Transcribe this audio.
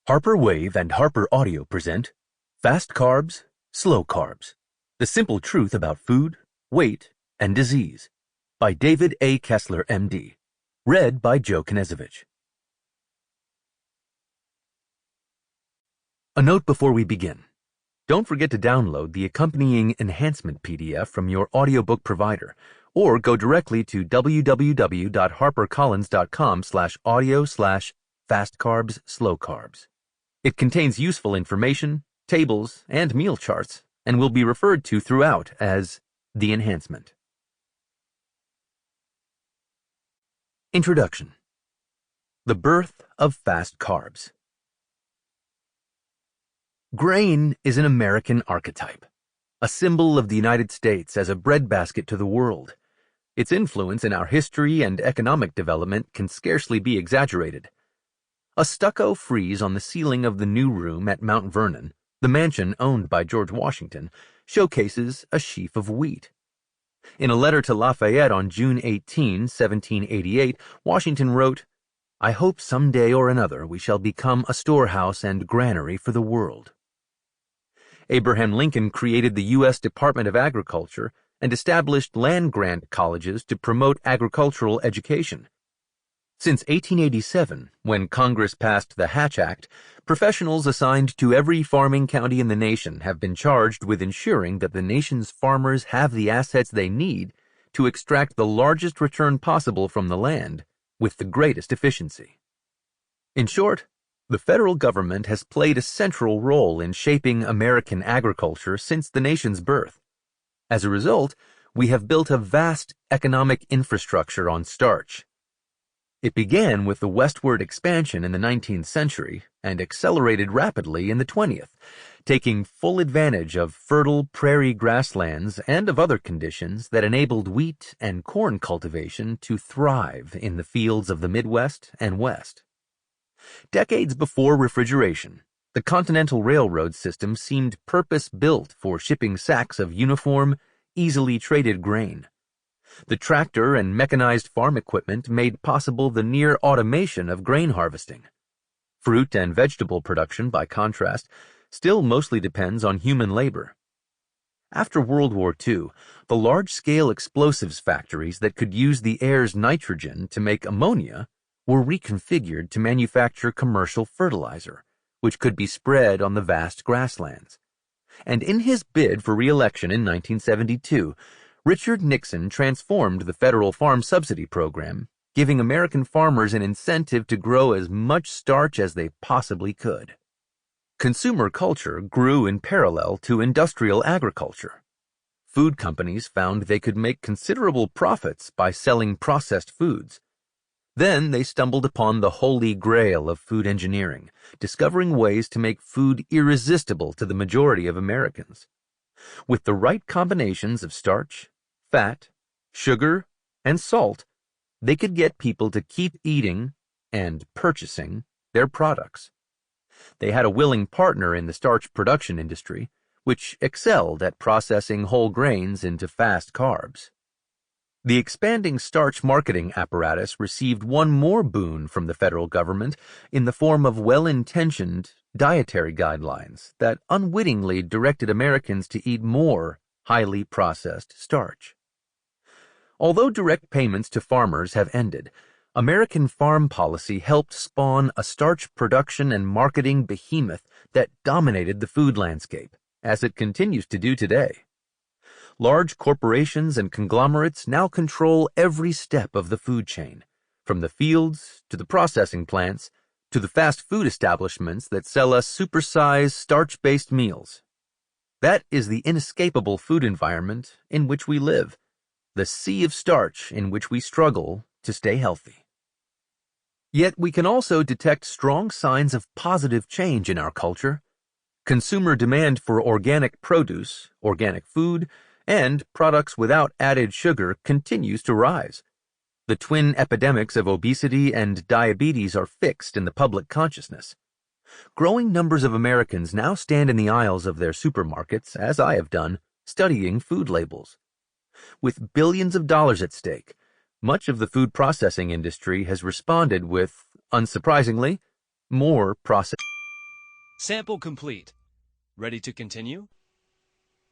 Harper Wave and HarperAudio present Fast Carbs, Slow Carbs, The Simple Truth About Food, Weight, and Disease by David A. Kessler, MD. Read by Joe Knezevich. A note before we begin. Don't forget to download the accompanying enhancement PDF from your audiobook provider, or go directly to www.harpercollins.com/audio/fastcarbs/slowcarbs. It contains useful information, tables, and meal charts, and will be referred to throughout as the enhancement. Introduction. The birth of fast carbs. Grain is an American archetype, a symbol of the United States as a breadbasket to the world. Its influence in our history and economic development can scarcely be exaggerated. A stucco frieze on the ceiling of the New Room at Mount Vernon, the mansion owned by George Washington, showcases a sheaf of wheat. In a letter to Lafayette on June 18, 1788, Washington wrote, "I hope some day or another we shall become a storehouse and granary for the world." Abraham Lincoln created the U.S. Department of Agriculture and established land-grant colleges to promote agricultural education. Since 1887, when Congress passed the Hatch Act, professionals assigned to every farming county in the nation have been charged with ensuring that the nation's farmers have the assets they need to extract the largest return possible from the land with the greatest efficiency. In short, the federal government has played a central role in shaping American agriculture since the nation's birth. As a result, we have built a vast economic infrastructure on starch. It began with the westward expansion in the 19th century and accelerated rapidly in the 20th, taking full advantage of fertile prairie grasslands and of other conditions that enabled wheat and corn cultivation to thrive in the fields of the Midwest and West. Decades before refrigeration, the Continental Railroad system seemed purpose-built for shipping sacks of uniform, easily traded grain. The tractor and mechanized farm equipment made possible the near automation of grain harvesting. Fruit and vegetable production, by contrast, still mostly depends on human labor. After World War II, the large-scale explosives factories that could use the air's nitrogen to make ammonia were reconfigured to manufacture commercial fertilizer, which could be spread on the vast grasslands. And in his bid for re-election in 1972, Richard Nixon transformed the federal farm subsidy program, giving American farmers an incentive to grow as much starch as they possibly could. Consumer culture grew in parallel to industrial agriculture. Food companies found they could make considerable profits by selling processed foods. Then they stumbled upon the holy grail of food engineering, discovering ways to make food irresistible to the majority of Americans. With the right combinations of starch, fat, sugar, and salt, they could get people to keep eating and purchasing their products. They had a willing partner in the starch production industry, which excelled at processing whole grains into fast carbs. The expanding starch marketing apparatus received one more boon from the federal government in the form of well-intentioned dietary guidelines that unwittingly directed Americans to eat more highly processed starch. Although direct payments to farmers have ended, American farm policy helped spawn a starch production and marketing behemoth that dominated the food landscape, as it continues to do today. Large corporations and conglomerates now control every step of the food chain, from the fields to the processing plants to the fast food establishments that sell us supersized starch-based meals. That is the inescapable food environment in which we live, the sea of starch in which we struggle to stay healthy. Yet we can also detect strong signs of positive change in our culture. Consumer demand for organic produce, organic food, and products without added sugar continues to rise. The twin epidemics of obesity and diabetes are fixed in the public consciousness. Growing numbers of Americans now stand in the aisles of their supermarkets, as I have done, studying food labels. With billions of dollars at stake, much of the food processing industry has responded with, unsurprisingly, more processed. Sample complete. Ready to continue?